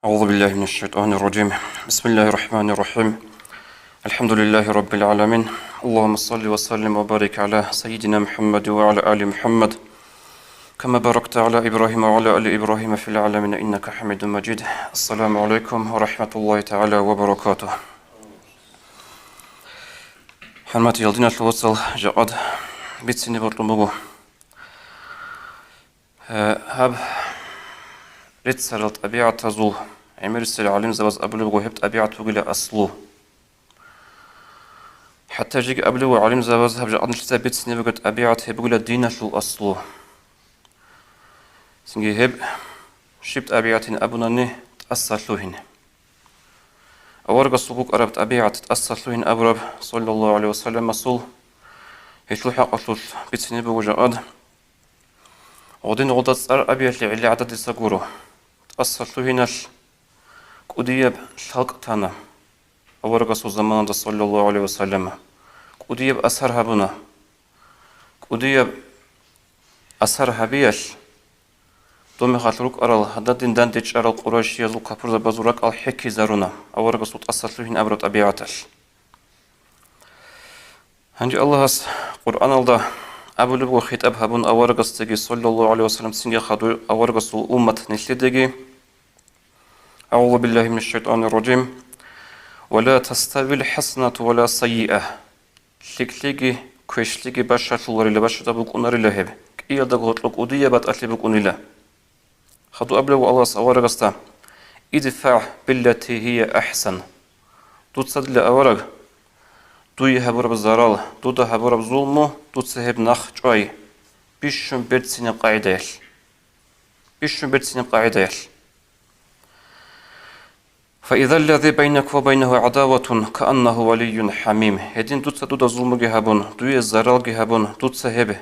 أعوذ بالله من الشيطان الرجيم. بسم الله الرحمن الرحيم. الحمد لله رب العالمين. اللهم صل وسلم وبارك على سيدنا محمد وعلى آل محمد كما باركت على إبراهيم وعلى آل إبراهيم في العالمين إنك حميد مجيد. السلام عليكم ورحمة الله تعالى وبركاته. حرمتي يلدينا الوصل جاءد بيتسيني برطمبو هاب ريتسر الطبيعة تزو عمر السر علم زبز أبلو وهبت طبيعة تقول أصله حتى جيك أبلو وعلم زبز هب جاء نشتا بيتسني بقت طبيعة هبقول الدين شو أصله سنجي هب شبت طبيعة أبناني تأصل هنا أورق الصبوك أرب طبيعة تأصل هنا أبرب صلى الله عليه وسلم أصل هيتلو حق أصل بيتسني بوجاء ودين غضت صار أبيات لعلي عدد السجورو تأصل هنا قديب الحلق تانا أورق زمان صلى الله عليه وسلم قديب أثر هبنا قديب أثر هبيش دومي خاطروك أرال هدادين دان ديش أرال قراشي يزل كابور بازوراك الحكي زارونا أورق تأصل هنا أبرد أبيعتش هنجي الله قرآن الله أبو لبو خطاب هبون أورق استجي صلى الله عليه وسلم سنجي خدو أورق أمة نسلدجي أعوذ بالله من الشيطان الرجيم ولا تستوي الحسنة ولا سيئة لكليجي كويشليجي باشا فلوري لباشا تبوك أناري لهب كإيا دقوت لك أودية بات بوك أنيلا خدو أبلو الله أورق استا ادفع بالتي هي أحسن دوت لأورق دوي هبورب زارال دودا هبورب ظلمو دوت سهب نخ جوي بيشن بيرتسين قاعدة يل فإذا الذي بينك وبينه عداوة كأنه ولي حميم هدين دوت دودا ظلمو جهبون دوي زارال جهبون دوت سهب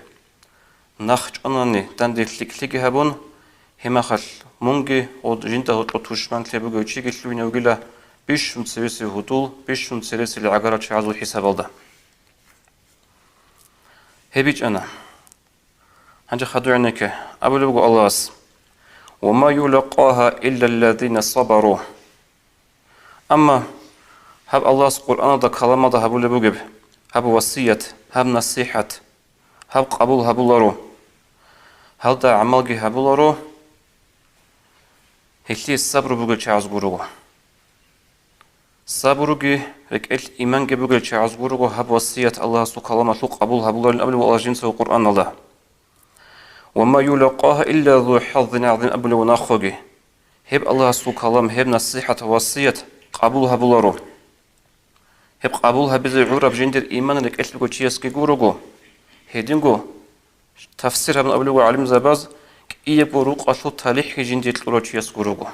نخ جاناني داندي لك جهبون هما خل مونجي ود جنتا وتوشمان كلبو جيجي لوينا وجلا بيشون سيرسي هدول بيشون سيرسي العقارات شعزو حساب الله هبيج أنا هنجي خدو عنك أبلغ الله وما يلقاها إلا الذين صبروا أما هب الله القرآن دا كلام دا هبو لبوجب هب وصية هب نصيحة هب قبول هبو لارو هل دا عمل هبو لارو هلي الصبر بوجب شعز جروه صبروجي ركعت إيمان جبوجل شعز جروه هب وصية الله سكلام سوق قبول هبو لارو قبل والله جنس القرآن الله وما يلقاها إلا ذو حظ عظيم قبل وناخوجي هب الله سكلام هب نصيحة وصية قبول هبو لارو هب قبولها بزي عرب جندر إيمان ركعت بوجب شيء سكجروه هدينجو تفسير هم قبل وعلم زباز إيه بروق أصل تاريخ جندر القرآن شيء سكجروه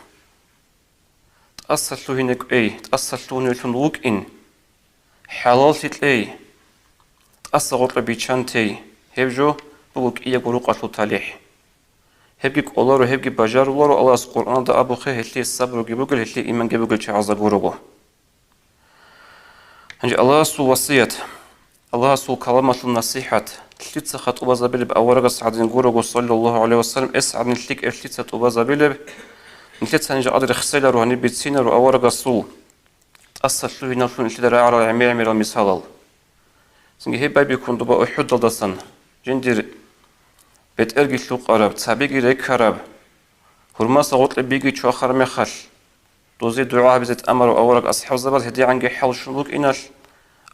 تأصل هناك أي تأصل هناك نوك إن حلال تلاقي تأصل غطى بيشانتي هبجو بقولك إيه بروق أصل تاريخ هبجيك الله رو هبجي بجار الله رو الله القرآن ده أبو خي هتلي الصبر جبوجل هتلي إيمان جبوجل شعز جروجو هنجي الله سو وصية الله سو كلامة النصيحة تلتت خطوبة زبيل بأورق سعدين جروجو صلى الله عليه وسلم اسعد نتلك تلتت خطوبة زبيل نتلت هنجي قدر خسالة روحاني بيتسينا رو أورق الصو تأصل له نفسه نتلت رأى عمير المثال سنجي هي باي بيكون دبا أحد دلدسن جندير بيت أرجي شلوق عرب تابيجي ريك عرب هرما صوت لبيجي شو آخر مخل دوزي دعاء بزت أمر وأورق أصحاب زبط هدي عنجي حول شلوق إناش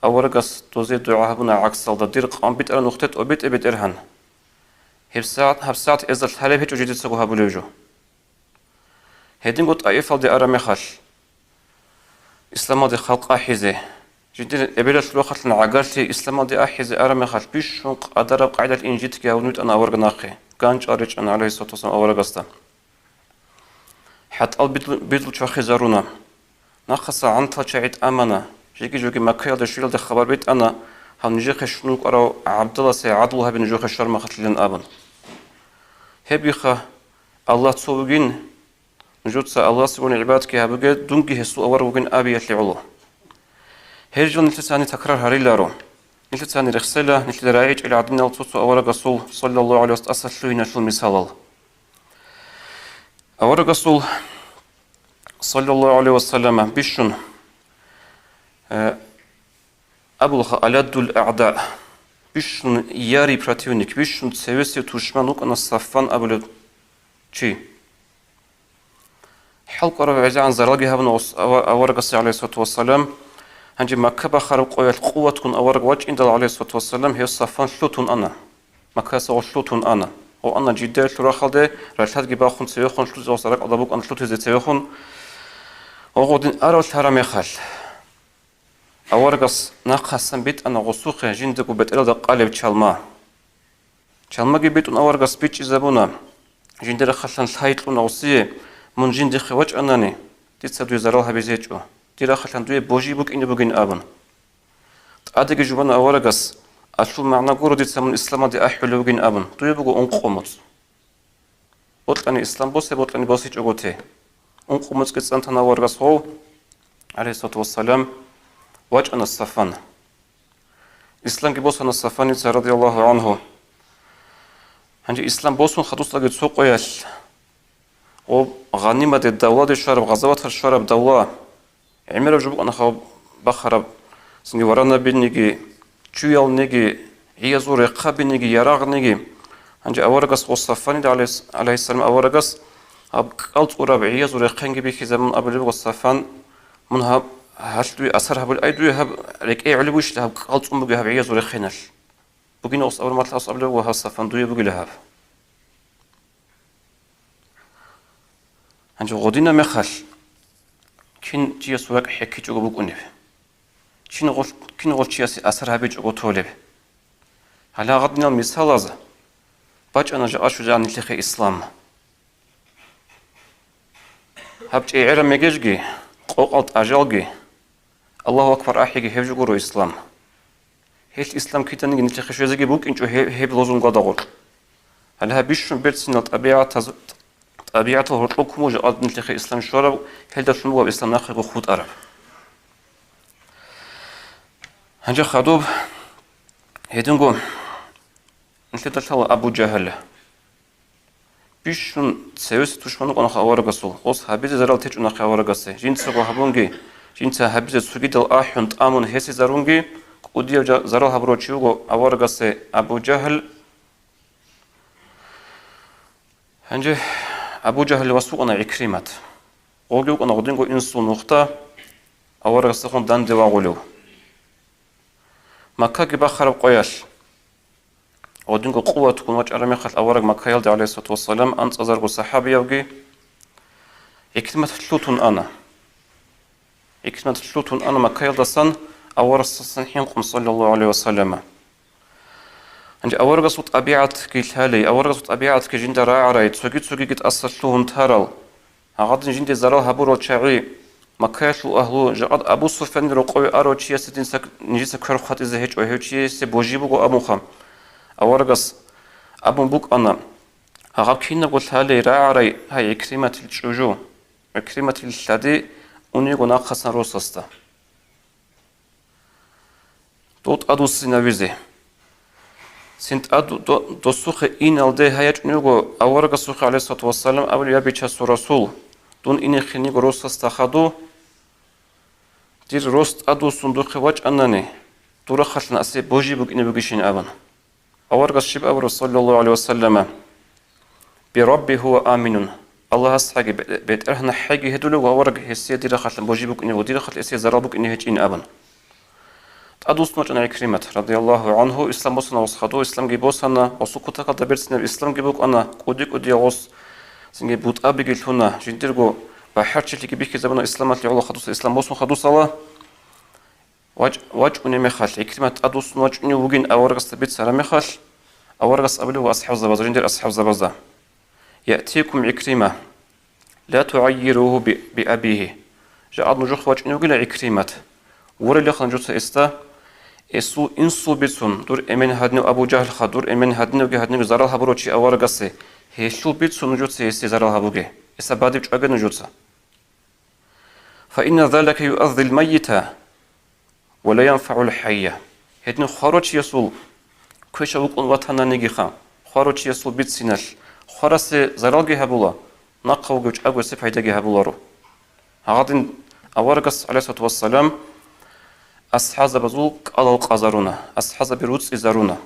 أورق دوزي دعاء بنا عكس صلدا دير قام بيت أر نقطة وبيت أبيت إرهن هبساعت إزل حلب هيك وجدت سقوها بلوجو هدين قط أيفال دي أرا مخل إسلام دي خلق أحيزة جديد أبيلا شلوخة العقارتي إسلام دي أحيزة أرا مخل بيشون قدر قاعدة الإنجيل تجاونيت أنا أورق ناقي كانش أريج أنا عليه الصلاة والسلام أورق أستا حتى بيدل شاخي زارونا ناقص عن تشعيد أمانة جيجي جوجي مكيال دي شيل دي خبر بيت أنا هنجيخ شنوك أرا عبد الله سيعدلها بنجوخ الشرم خطلين أبن هبيخة الله تسوقين نجود الله سبحانه عباد كي هبقى دونجي هسو أور وجن أبي يطلعوا هرجون نتلساني تكرار هريلارو نتلساني رخصلة نتل رايج إلى عدنا التصو أور رسول صلى الله عليه وسلم أصل لنا شو المثال أور رسول sallallahu aleyhi ve sellem bişun Abulha aladul a'da bişun yari protivnik bişun sevesi tuşmanuk ana safan abulu çi halqara ve an zaragi habun awarqasi aleyhissalatu vesselam hanji Makka baxar qoyal quwwatkun awarq waj inda aleyhissalatu vesselam he safan şlutun ana Makka sa şlutun ana o ana ciddi şuraxalde rashad gi baxun sevexun şlut zosarak adabuk ana şlut ze sevexun o godin aral tarame xal awarqas naqasan bit ana qosuq jinde ku betela da qaleb çalma gi bitun awarqas bit zabuna jinde xalan saytlun awsi mun jinde xwaj anani titsadu zaral habizechu tira xalan duye boji buk ine bugin abun adegi jubana awarqas asıl ma'na guru ditsamun islama di ahulu bugin abun duye bugu onqomut botlani islam bose botlani bosi çogote onqomut ketsantan awarqas ho aleyhissalatu vesselam waj ana safan islam ki bosana safani radiyallahu anhu hanji islam bosun xaduslagi soqoyal o ghanimate davlat şarab gazavat şarab davla emir jubuk ana xab baxarab singi warana binnigi çuyal negi iyazure qabinigi yaraqnigi hanji awarqas o safani aleyhissalam awarqas ab qalt urab iyazure qangi bi zaman abul safan munhab هالدوي أثر هبل أي دوي هب رك أي علبوش هب قلت بقى هب عياز ولا خنال بقينا أص أول ما تلاص قبله وهالصفان دوي بقي لهب هنجو غدينا مخال كين جي سواك حكي جو بقوني كين غول شيء أثر هبي جو تولب هلا غدنا مثال هذا باج أنا جا أشوف عن التخي إسلام هب جي عرم مجيجي قلت أجلجي الله أكبر أحيي هيفج قرو إسلام هيل إسلام كيتاني نتخ شوزي بوك إنشو هيب لازم قداغور هلها بيشون بيرسين الطبيعة الهرطلكم وجاء نتخ إسلام شورا هل ده شنو بإسلام ناخذ خود عرب هنجا خدوب هيدنقو نتلت الله أبو جهل بيشون سيوس تشمنو قنا خوارقسو قص هبيز زرال تجنا خوارقسه جنس قهبونجي جنس هبيز سوغيدل أحينت آمون هسي زرونجي قديو زرال هبروچيوغو خوارقسه أبو جهل هنجه أبو جهل وسوقنا عكرمت قوجو قنا قدينغو إنسو نقطة خوارقسه خون دان دواغولو مكة كي بخرب قياش ودينكو قوة تكون وجه أرمي خل أورق مكايل عليه الصلاة والسلام أنت أزرق الصحابي يوجي إكتمت شلوتون أنا مكايل دسان أورق الصنحين قم صلى الله عليه وسلم عند أورق صوت أبيعت كيلهالي أورق صوت أبيعت كجند راعريت سوجي قد أصلتهم تارل هغاد جند زرال هبورو شاعي مكايل أهلو جاد أبو سفيان رقوي أرو تشي ستين نجيس كرخ خط إزهج أو هيتشي سبوجيبو أموخم أورغس أبو بوك أنا هغاب كينا قلت هالي راعري هاي إكريمة الجوجو إكريمة الشادي أنيقو ناقصنا روسستا دوت أدو سيناويزي سنت أدو دوسوخ إن الدي هايج نيقو أورغس سوخ عليه الصلاة والسلام أول يابي چاسو رسول دون إني خينيقو روسستا خدو دير روست أدو صندوق واج أناني دورا خلنا أسي بوجي بوك إني بوكيشين أبن أورغس شب أبو صلى الله عليه وسلم بربي هو آمن الله أصحى بيت أرهنا حاجة هدول وأورغ هسي دير خلنا بوجي بوك إني ودير خل إسي زرابوك إني هجين أبن تأدوس نوج أنا كريمة رضي الله عنه إسلام بوسنا وصخدو إسلام جيبوسنا وسكوتا قد بيرسنا إسلام جيبوك أنا كودي غوس سنجي بوت أبي جلتونا جندرجو بحرش اللي جبيك زمانه إسلامات اللي الله خدوس إسلام بوسنا خدوس الله واج أني مخال إكرمة أدوس نوج أني وجين أورغس تبيت سلام مخال أورغس أبلي وأصحاب زبازة جندر أصحاب زبازة يأتيكم عكرمة لا تعيروه بأبيه جاء نجوخ واج أني وجين عكرمة ورلي خنجوت إستا إنسو بيتون دور إمين هادنو أبو جهل خدور إمين هادنو زرال هبروتشي أورغس هيشو بيتون نجوت إستي زرال هبوجي إستا باديش أجن نجوت فإن ذلك يؤذي الميت ولا ينفع الحية هدن خروج يسول كويش أبوك وطنا نجيخا خروج يسول بيت سينال خرس زرال جهبولا نقو جوج أبو سفيدة جهبولا رو هغادين أورقس عليه الصلاة والسلام أصحاب بزوق على القزارونا أصحاب بيروت إزارونا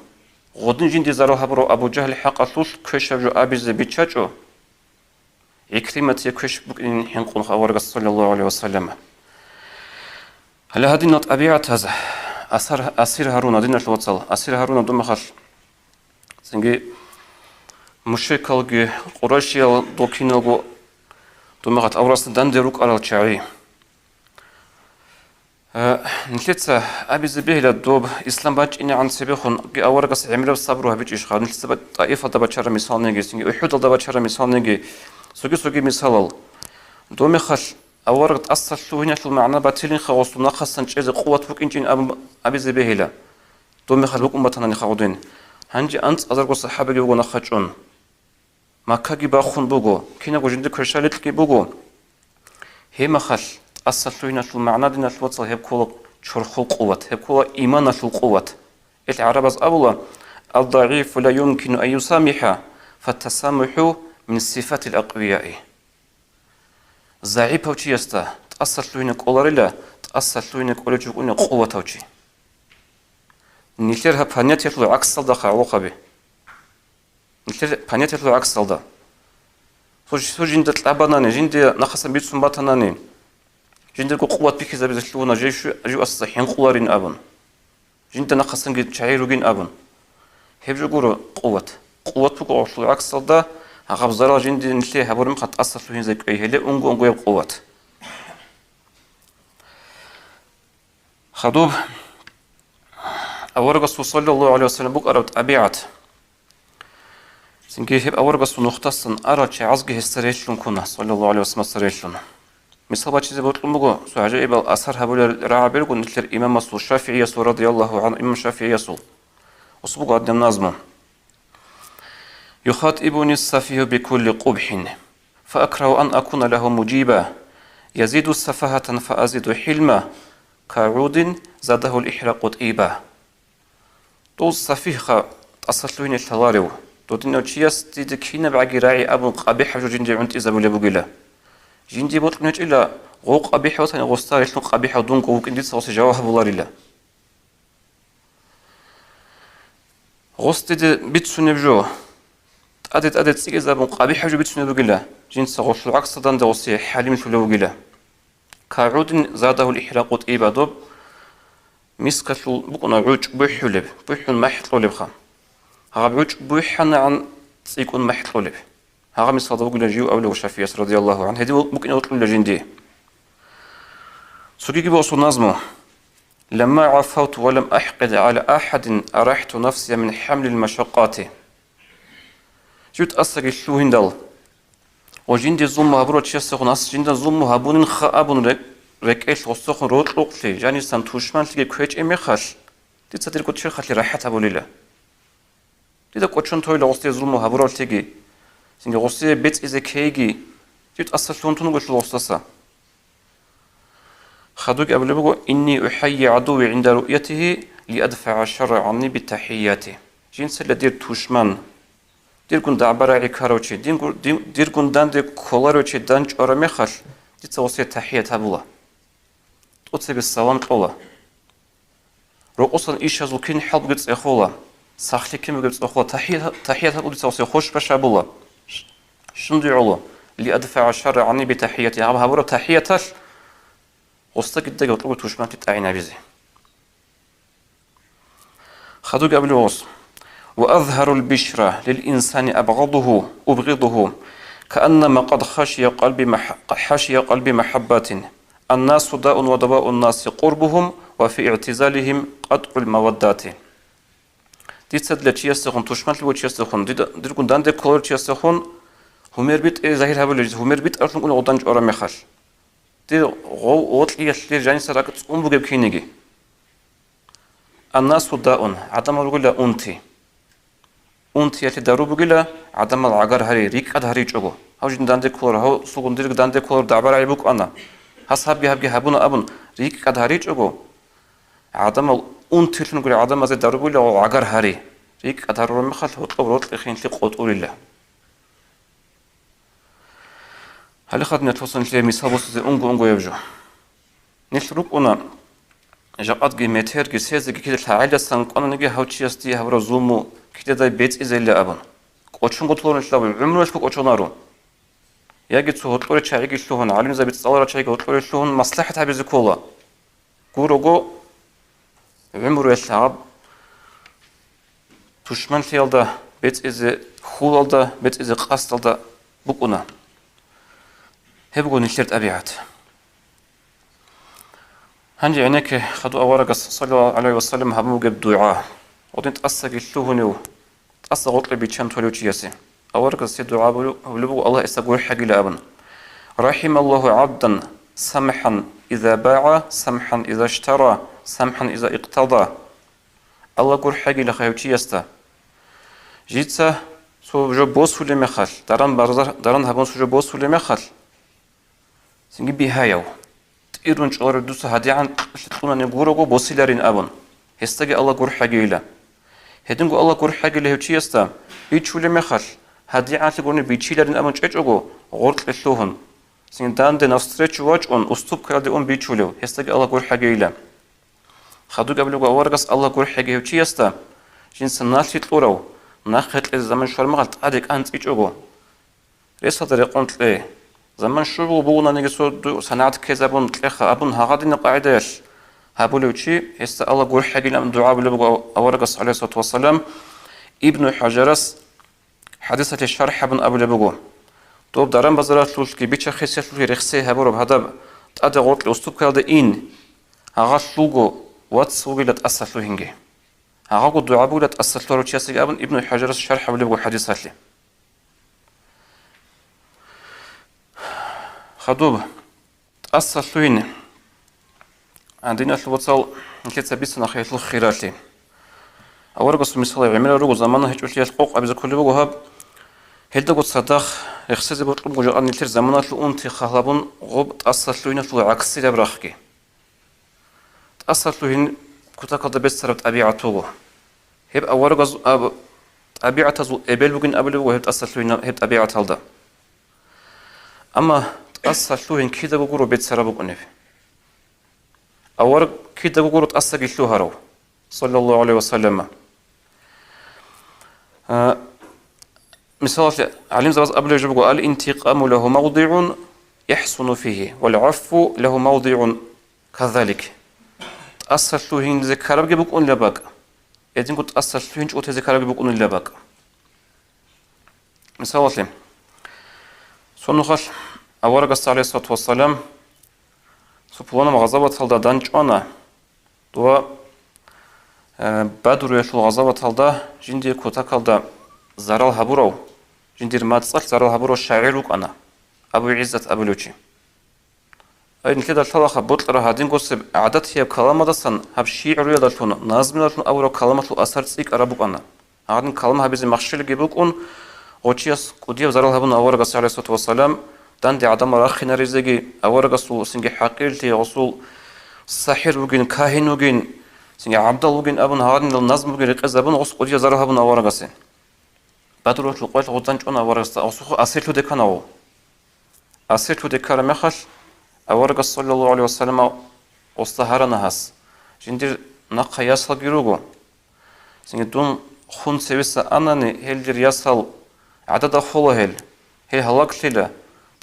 غدين جندي زارو هبرو أبو جهل حقطول كشجو أبي زبيتشاجو إكرمة يكش بكين حنقون أورقس صلى الله عليه وسلم هل هذه النط أبيعت هذا أسير هارون دين الوصل أسير هارون دوم خال سنجي مشكل قريشي دوكينو دوم خال أورس دندروك على الشعري نتلتسا أبي زبيه للدوب إسلام باج إني عن سبيخون أورقس عمره الصبر وهبيج إشخار نتلتسا طائفة دبتشارة مثال نجي سنجي أحد دبتشارة مثال نجي سوقي مثال دوم خال أورقت أصل شو هنا شو معناه باتلين خواص ناقص سنجز قوة فوق إنجين أبي زبيه لا دوم خال بكم بتنا نخاودين هنجي أنت أزرق الصحابة جوا نخشون ما كاجي باخون بوجو كنا وجند كرشالت كي بوجو هما خال أصل شو هنا شو معناه دين شو تصل هب كل شرخ قوة هب كل إيمان شو قوة العرب أولا الضعيف لا يمكن أن يسامح فالتسامح من الصفات الأقوياء زعيب أوشي يستا تأصل شو هنا كولاريلا تأصل شو هنا كولاريلا جونا قوة أوشي نيتر هبانيت يطلع عكس صدا خاوقة نيتر بانيت يطلع عكس صدا سوجين تلعبنا جندي نخصم بيت سنباتنا جندي قوة بيك إذا بيزلونا جيش جو الصحيح قوارين أبن جندي نخصم جد شعيروجين أبن هبجو جورو قوة بقى يطلع عكس صدا هغاب زرا جندي نتلي هبورم خط أصل فين زي كأيه لا أنجو قوة خدوب أورقص صلى الله عليه وسلم بق أرد أبيعت سنجيه أورقص نختصن أرد شيء عزقه استريشلون كنا صلى الله عليه وسلم استريشلون مثل ما تجي بقول مجو سعجائب الأثر هبول رعابير قلنا نتلر إمام مسلو الشافعي يسوع رضي الله عنه إمام الشافعي يسوع وصبغ قدام نازمه يخاطبني السفيه بكل قبح فأكره أن أكون له مجيبا يزيد سفاهة فأزيد حلما كعود زاده الإحراق طيبا تو السفيه أصلين الثوارو تو دينو تشياس تيدكينا بعجي راعي أبو قبيح جو جندي عند إذا بلا بقيلا جندي بطل نج إلا غو قبيح وثاني غستار يشلون قبيح ودون قوك إندي صوص جواه بولار إلا غستي بيتسون بجو أدت سيجز أبو قبيح جو بيتسون بقيلا جنس غوش العكس دان دوسي حليم شلو بقيلا كعود زاده الإحراق طيبا دوب مسكتل بقنا عوج بحلب بحن محطلب خام هذا عوج بحن عن سيكون محطلب هذا مثال بقول جيو أولو شافعي رضي الله عنه هذي ممكن يطلب لجندي سوكي بوصل نظمه لما عفوت ولم أحقد على أحد أرحت نفسي من حمل المشقات جوت أسرق شو هندل وجندي زوم هبروت شيء ناس جندي زوم هبون خابون ركيل وسخن روت لقلي جاني سنتوشمان تيجي كويج إميخاش تتصدر كتير خالي راحت أبوليلا تيدا كوتشون توي لغستي زوم هبروت تيجي سنجي غستي بيت إذا كيجي جوت أصل شلون تنقول لغستسا خدوك قبل بقول إني أحيي عدوي عند رؤيته لأدفع الشر عني بالتحيات جنس اللي دير توشمان دير كون دعبرة عكاروشي دير كون داند كولاروشي دانج أرميخاش تتصوصي تحية أبولا تقصي بالسلام طولا رؤوسا إيش هزوكين حلب قدس إخولا ساخلي كم قدس إخولا تحية أبولا تتصوصي خوش باش أبولا شندي علا لأدفع الشر عني بتحياتي هبورا تحياتش وسط قد قلت توشمان تتعين بيزي خدوك قبل وص وأظهر البشرى للإنسان أبغضه كأنما قد حشي قلبي محبات الناس داء ودواء الناس قربهم وفي اعتزالهم قطع المودات تيتسد لتشيستخون توشمان لوتشيستخون ديركون داند كولر تشيستخون همير بيت ظاهر هبل همير بيت أصلا كنا قدانج أورا مخاش دير غو وطلي يشلي جاني سراك تقوم بجيب كينيجي الناس داء عدم الرجل أنتي يتدارو بقيلا عدم العقار هري ريك أد هري جوجو هاو جن داند كولر هاو سوون ديرك داند كولر دعبر عيبوك أنا هسحب هبونا أبون ريك أد هري جوجو عدم أنتي نقول عدم هذا دارو بقيلا عقار هري ريك أد هرو مخال هو طلب روت إخين تقوت أول الله هل خدنا توصل لي مثال بس أنجو يبجو نشرب أنا جاءت جمتير جسيز كده العائلة سانق أنا نجي هاوتشيستي هورا زومو كده ده بيت إزاي أبن قطشون قطلون الشلاب عمره إيش قطشونارو يجي تهطلور تشايجي شلون عالم زي بتصور تشايجي هطلور شلون مصلحة هبي زكولا كوروجو عمره الشعب تشمن فيلدا بيت إز خولدا بيت إز قاستلدا بقونا هبقوا نشرت أبيعات هنجي عينك خدوا أورق صلى الله عليه وسلم هم جب دعاء ودين تأسق الشهنو تأسق قطل بيتشان تولو تياسي أورق السيد دعاء ولبو الله استقول حق لأبن رحم الله عبدا سمحا إذا باع سمحا إذا اشترى سمحا إذا اقتضى الله قول حق لخيو تياستا جيتسا سو جو بوس ولا مخال داران هبون سو جو بوس ولا مخال سنجي بيهايو إيرون شعور دوس هدي عن شتونا نجورو بوسيلارين أبون هستجي الله قول حاجة هدينجو الله قول حاجة له شيء استا بيتشولي مخال هدي عن تقولني بيتشيلارين أبون شجعو غرق الشوهن سندان دين أستريتش واج أون أسطوب كردي أون بيتشوليو هستجي الله قول حاجة خدو قبل جو أورجس الله قول حاجة له شيء استا جنس الناس يطلعوا ناخذ الزمن شو المغلط أديك أنت بيتشوجو ليس هذا قنت إيه زمان شو بونا نجسو سنعت كذا بون تلخ أبون هغادين قاعداش هابولو شيء هست الله قول حاجة من دعاء بلبغ أورقص عليه الصلاة والسلام ابن حجرس حديثة الشرح ابن أبو لبغو طوب دارن بزرات لوش كي بيتش خيسيت لوش رخصي هابورو بهذا تأدي غوت الأسلوب كذا إن هغاش لوجو واتس وقلت أسس لوهنجي هغاقو دعاء بقولت أسس لورو تشاسي ابن حجرس شرح أبو لبغو حديثة لي خدوب تأسس لوين عندنا الوصل نكتب بيسنا خيط الخيراتي أورجس مثال عمل رجو زمانه هيك وشيء الحقوق أبي كل بوجهب هيدا قد صدق يخسز بطلب وجو أن يصير زمانه لأنت خلابون غب تأسس لوين في العكس اللي برخكي تأسس لوين كنت قد بيسرت أبيعته هب أورجس أبيعته زو قبل بوجن قبل وهب تأسس لوين هب أبيعته هذا أما تأسس لوين كده بقولوا بيتسرب بقنف أورج كده بقولوا تأسس لوهرو صلى الله عليه وسلم مثال علم زواج قبل يجب قال الانتقام له موضع يحسن فيه والعفو له موضع كذلك تأسس لوين ذكر بجيبك أن لباق إذن كنت تأسس لوين شو تذكر بجيبك أن لباق مثال سنخش أورج عليه الصلاة والسلام سبحانه مغضبة هذا دانجانا دوا بدر يشل غضبة هذا جندي كتاك هذا زرال هبورو جندي ما تصل زرال هبورو شاعرك أنا أبو عزة أبو لوشي أين كده الثلاثة بطل هادين قصب عادت هي كلامة دسن هب شيعر يدلون نازم يدلون أورو كلامة أثر سيك أربك أنا هادين كلامة هبزي مخشل جيبوك أن وشيس كوديو زرال هبون أورج عليه الصلاة والسلام داندي عدم راخنا رزقي أورج سنجي حقيلتي رسول ساحر وجين كاهن وجين سنجي عبد الله وجين أبن هادين النظم وجين رقص أبن أص كوديو زرال هبون أورج سين بدرو تلقيت غضنج أنا أورج أصخ أسيتو دكانو أسيتو دكار مخش أورج صلى الله عليه وسلم أصطهرنا هس جندير نقياس هجروجو سنجي دون خون سويس أنني هل يصل عدد خلهل هي هلاك لله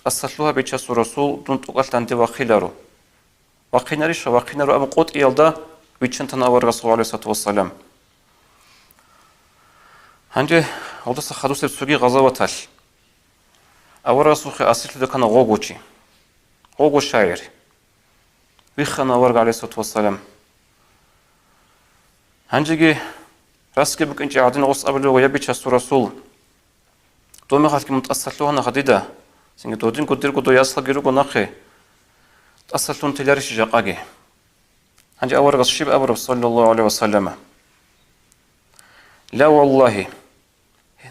أصلها بيتشاس الرسول دون تقال تنتي وخيلارو وخيناريش وخينارو أم قط يلدا بيتشنتنا أور رسول عليه الصلاة والسلام هنجي هذا سخدوس بسوقي غزواتش أور رسول أصل ده كان غوغوشي غوغو شاعر بيخنا أور عليه الصلاة والسلام هنجي راسك بك إنت عادين غص قبل ويبيتشاس الرسول دومي خالك متأصل له أنا خديده سنجي دودين كدير كدو ياسل جيرو كناخي تأصل لون تلاريش جاقاجي هنجي أول غصشيب أبو صلى الله عليه وسلم لا والله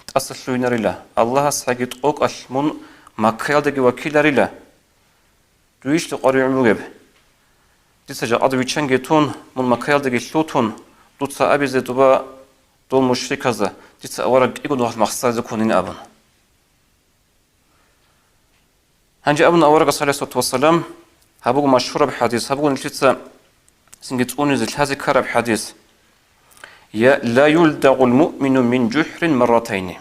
تأصل لون ريلا الله ساجد أوك أشمون مكيال دقي وكيل ريلا دويش تقاري عموغب ديسا جا أدوي چنجي تون من مكيال دقي شلوتون دوتسا أبي زيدوبا دول مشرك هذا، 実は我々イゴのマッサージコンにあぶん。هنجي أبونا أورغس عليه الصلاة والسلام هبوغ مشهور بحديث هبوغ نتلتسا سنجت أونيز الحازي كار بحديث يا لا يلدغ المؤمن من جحر مرتين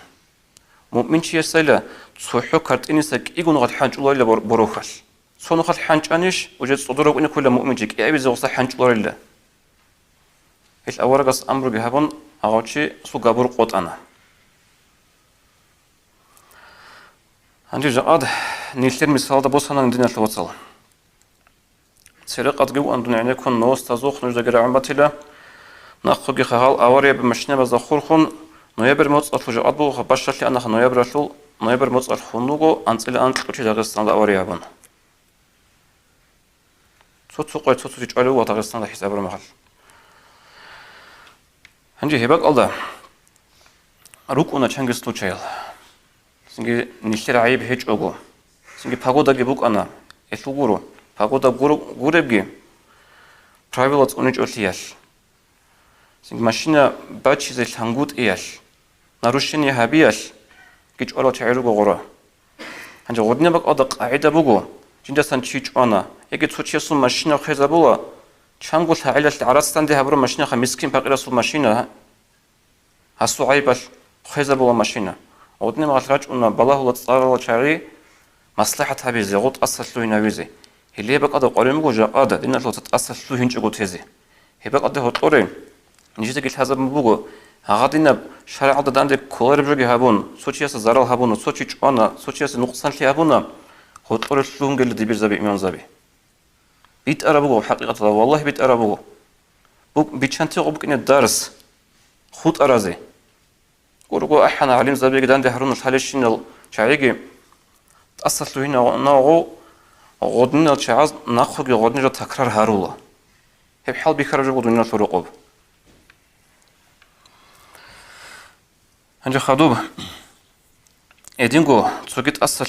مؤمن شيء سلا تصحو كارتيني سك إيجون غد حنج الله إلا بروخل صنو خد حنج أنيش وجد صدره إن كل مؤمن جيك أبي زوجة حنج الله إلا إيش أورغس أمر جهبون أغوتشي سو قبر قط أنا عندي جاد نيلتر مثال ده بوس أنا ندينا الوصل سرقة جو أن دنيا يكون نوست تزوخ نجد جرا عمبتلا نأخذ خهال أوري بمشنا بزخورخون نويبر موت أطلع جادبو خباشة لأنها نويبر شو نويبر موت الخنوجو أنت إلى أنت كل داغستان أوري أبون تسوق تجعله وداغستان حساب المحل عندي هباك الله روك أنا تشانجس توشيل سنجي نشتري عيب هيج أوجو سنجي باغودا جيبوك أنا إثوغورو باغودا غوربجي برايفت أونيج أولياش سنجي ماشينا باتشي زي الهنغوت إياش ناروشيني هابياش كيج أولو تعيروغو غورا هنجي غورني باك أدا قاعدة بوغو جنجا سانشيج أنا يجي تسوتشيسو ماشينا خيزا بوغا تشانغو تعيلاش العراستان دي هبرو ماشينا خمسكين باقيراسو ماشينا هاسو عيباش خيزا بوغا ماشينا ودني ما غلطش أن بالله ولا تصار ولا شعري مصلحة هبيزي غوت أصل شو ينابيزي اللي يبقى قد قريم جوجا قادة دينا لو تتأصل شو هنج قوت هذي يبقى قد هو طورين نجيت قلت هذا مبوغو هغادينا شرع عدد عندك كولر بجي هابون سوتشياس زرال هابون سوتشيش أنا سوتشياس نقصان لي هابونا هو طور شلون قال دبير زبي إيمان زبي بيت أرابوغو حقيقة والله بيت أرابوغو بوك بيتشانتي غوبك إن الدرس خود أرازي قرقو أحنا عليم زبي قدان ده هرون الحالشين الشعيقي أصل هنا ناغو غدنا الشعاز ناخذ غدنا تكرار هارولا هي بحال بيخرج غدنا الفروقوب هنجي خدوب إدينغو تسوقت أصل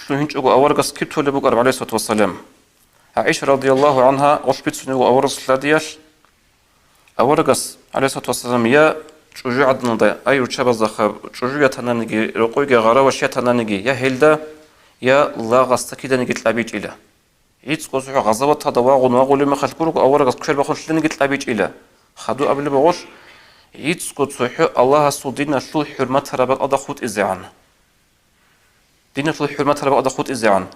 شلوهنج أو أورغس كتو لبوك عليه الصلاة والسلام عائشة رضي الله عنها غشبت سنو أورغس لادياش أورغس عليه الصلاة والسلام يا شجوع عدنا أي رشاب الزخاب شجوع تنانجي رقوي غرا وشيا تنانجي يا هيلدا يا لا غستكيدا نجي تلابيج إلى يتس قصو غزوات هذا واغون واغول ما خلكورك أورغس كل بخش لنجي تلابيج إلى خدو قبل بغش يتس قصو الله سودينا شو حرمة ربك أضخوت إزعان دينا شو حرمة ربك أضخوت إزعان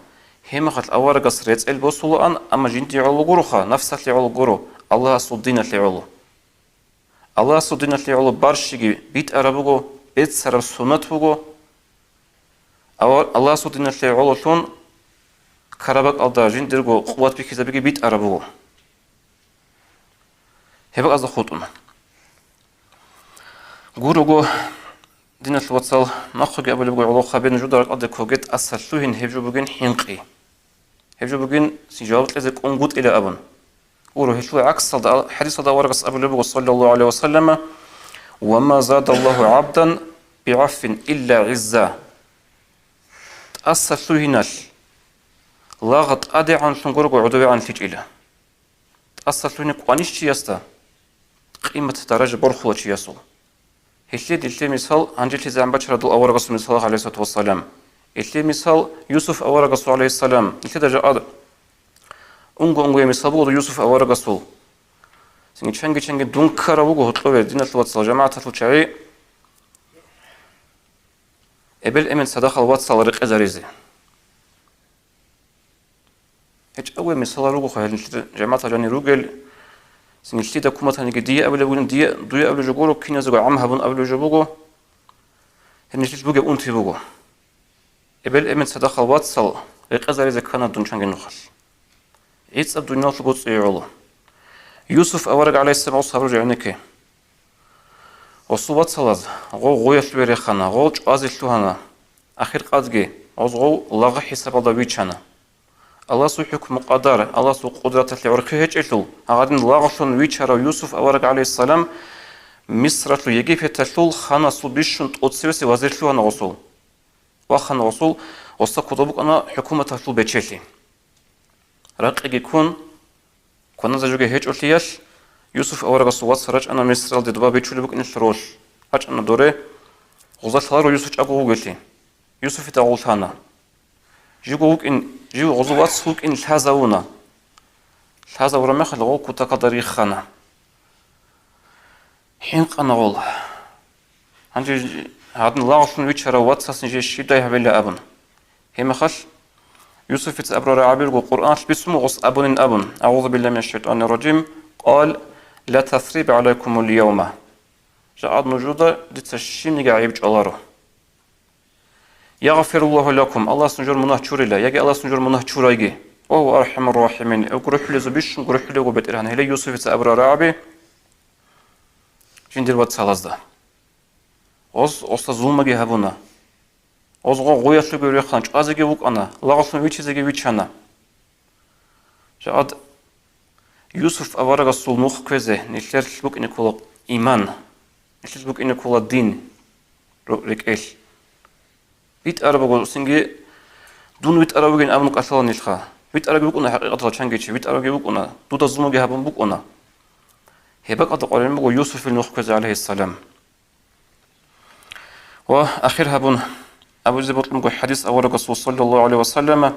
هم خل أورغس ريت البوسول أن أما جنتي علو جروخا نفسك لعلو جرو الله سودينا لعلو الله سودينا لعلو بارشيجي بيت أرابوغو بيت سرب سنت بوغو أو الله سودينا لعلو شون كربك ألدا جندرغو قوات بكذا بيت أرابوغو هبك أزا خوتون غوروغو دينا الوصل نخرج قبل بقول علو خبين جودارك أدي كوجت أصل شوهن هبجو بجين حنقي هبجو بجين سجاوت لذك أنقود إلى أبن غورو هشلو عكس حديث هذا ورقص قبل بقول صلى الله عليه وسلم وما زاد الله عبدا بعف إلا عزة أصل شوهناش لاغت أدي عن شنقرق وعدوي عن تجيله أصل شوهنك قانيش تياستا قيمة درجة برخوة تياسو هشلي مثال عندي زعم بشر دل أورغس مثال عليه الصلاة والسلام هشلي مثال يوسف أورغس عليه السلام هشلي درجة أنغو مثال بود يوسف أورغس سنجي شنجي دونكرا بوجو هتلوه دين الواتسال جماعة الشعري قبل أمن صداقة الواتسال رق أزاريزي هيك أول مثال روجو خيال جماعة جاني روجل سنجلتي دا كومة هنيك دي قبل بقولن دي دوي قبل جوجورو كينا زوج عمها بون قبل جوجو هنيجي بوجو أنتي بوجو قبل أمن صداقة الواتسال رق أزاريزي كان دون شنجي نخل عيد أبدو الناس لقوت يعلو يوسف أورق عليه السلام وصهر جعنك وصوات صلاة غو يشبه خنا غو أزل هنا آخر قادجي غو لاغ حساب ضبيتشنا الله سو حكم قدر الله سو قدرة العرق هجلو هذين لاغشون ويتشرا يوسف أورق عليه السلام مصر لو يجي في تشول خنا سو بيشون تقصيسي وزير هنا غسول وخنا غسول وسقطوا أنا حكومة تشول بتشلي رقيق يكون كنا زوجي هيج أولياش يوسف أورغ الصوات سرج أنا مصر الدي دبا بيتشولي بك نشروش هاج أنا دوري غزال صار يوسف أبوه قلتي يوسف يتقول ثانا جيوك إن جيو غزوات سوق إن الحزونا الحزورة ما خلقوا كوتا قدري خنا حين قنقول عندي هذا الله عشان ويشرا واتساس نجي الشيء يهبل أبن هم خل يوسف أبرار عبير القرآن باسمه غص أبن أبن أعوذ بالله من الشيطان الرجيم قال لا تثريب عليكم اليوم جاء نجودا لتشين نجعيب جلاره يغفر الله لكم الله سنجر منه شوريلا يجي الله سنجر منه شوريجي وهو أرحم الراحمين أقرح لزبيش أقرح له بترهن هلا يوسف أبرار عبي جندير واتسالازدا أصلا زومجي هبونا أصلا غويا تلقي ريخانج أزجي وق أنا لا أصلا ويش زجي ويش أنا جاد يوسف أورا قصول مخ كذا نشلر تلبك إن كل إيمان نشلر تلبك إن كل الدين ركيل بيت أربعة قول سنجي دون بيت أربعة إن أبنك أصلا نشخا بيت أربعة بقولنا حقيقة تشانجي بيت أربعة بقولنا دودا زومجي هبون بقولنا هبك أتقولين بقول يوسف المخ كذا عليه السلام وآخرها بن أبو زبط مقول حديث أورا قصول صلى الله عليه وسلم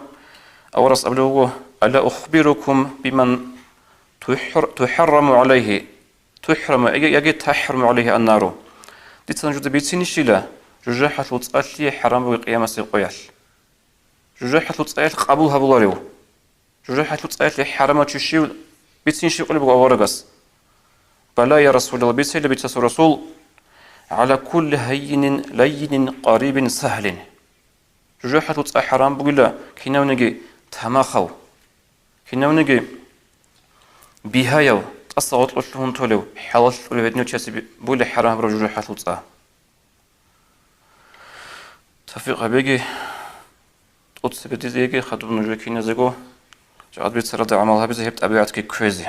أورس أبلغه ألا أخبركم بمن تحرم عليه يجي تحرم عليه النار دي تنجد بيتسيني شيلا جوجاحة لطأتلي حرام بالقيامة سيقويال جوجاحة لطأتلي قبولها بلاريو جوجاحة لطأتلي حرامة تشيو بيتسيني شيو قلبه أورغس بلا يا رسول الله بيتسيني بيتسو رسول على كل هين لين قريب سهل جوجاحة لطأ حرام بقول كيناو نجي تماخو كيناو نجي بيهايو تصوت لهم تولو حلال ولبدنو تشاسي بول حرام برجوع حلوصا تفيق بيجي تقص بدي زيجي خدوا نجوا كينا زيجو جاد بيت سرد عملها بزهبت أبيعتك كريزي